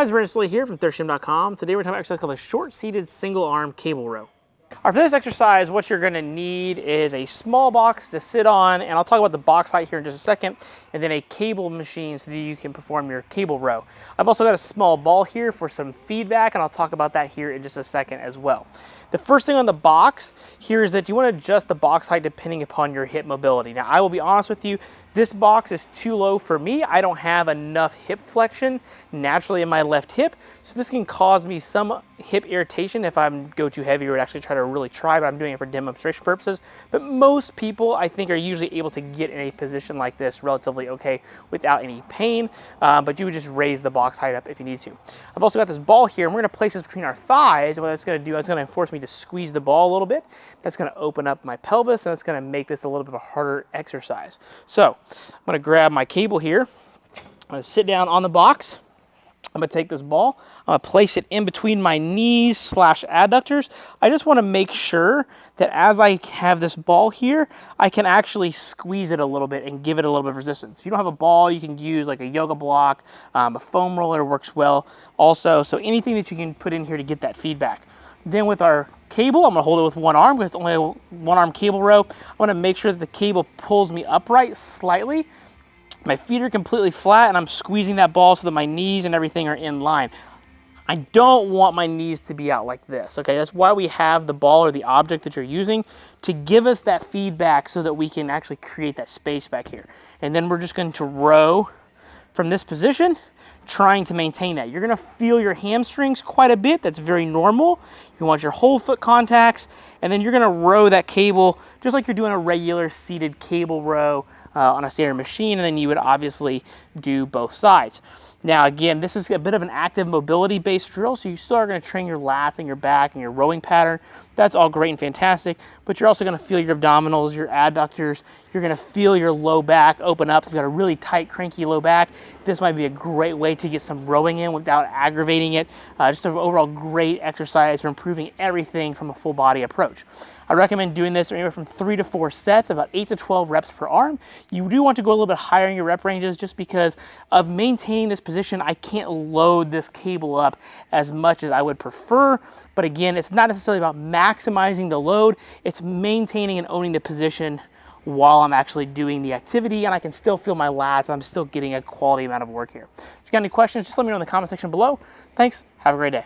Hi, it's Smitley here from ThirstGym.com. Today we're talking about an exercise called a short-seated single-arm cable row. All right, for this exercise, what you're going to need is a small box to sit on, and I'll talk about the box height here in just a second, and then a cable machine so that you can perform your cable row. I've also got a small ball here for some feedback, and I'll talk about that here in just a second as well. The first thing on the box here is that you want to adjust the box height depending upon your hip mobility. Now, I will be honest with you, this box is too low for me. I don't have enough hip flexion naturally in my left hip, so this can cause me some hip irritation if I go too heavy or actually try to really try, but I'm doing it for demonstration purposes. But most people, I think, are usually able to get in a position like this relatively okay without any pain, but you would just raise the box height up if you need to. I've also got this ball here, and we're going to place this between our thighs, and what that's going to do is going to force me to squeeze the ball a little bit. That's going to open up my pelvis, and that's going to make this a little bit of a harder exercise. So I'm going to grab my cable here. I'm going to sit down on the box. I'm going to take this ball. I'm going to place it in between my knees / adductors. I just want to make sure that as I have this ball here, I can actually squeeze it a little bit and give it a little bit of resistance. If you don't have a ball, you can use like a yoga block. A foam roller works well also. So anything that you can put in here to get that feedback. Then with our cable, I'm going to hold it with one arm because it's only a one-arm cable row. I want to make sure that the cable pulls me upright slightly. My feet are completely flat, and I'm squeezing that ball so that my knees and everything are in line. I don't want my knees to be out like this, okay? That's why we have the ball or the object that you're using to give us that feedback so that we can actually create that space back here. And then we're just going to row from this position, trying to maintain that. You're going to feel your hamstrings quite a bit. That's very normal. You want your whole foot contacts, and then you're going to row that cable just like you're doing a regular seated cable row on a standard machine, and then you would obviously do both sides. Now again, this is a bit of an active mobility based drill, so you still are going to train your lats and your back and your rowing pattern. That's all great and fantastic, but you're also going to feel your abdominals, your adductors. You're going to feel your low back open up. So if you've got a really tight, cranky low back, this might be a great way to get some rowing in without aggravating it. Just an overall great exercise for improving everything from a full body approach. I recommend doing this anywhere from 3 to 4 sets, about 8 to 12 reps per arm. You do want to go a little bit higher in your rep ranges just because of maintaining this position. I can't load this cable up as much as I would prefer, but again, it's not necessarily about maximizing the load. It's maintaining and owning the position while I'm actually doing the activity, and I can still feel my lats, and I'm still getting a quality amount of work here. If you got any questions, just let me know in the comment section below. Thanks. Have a great day.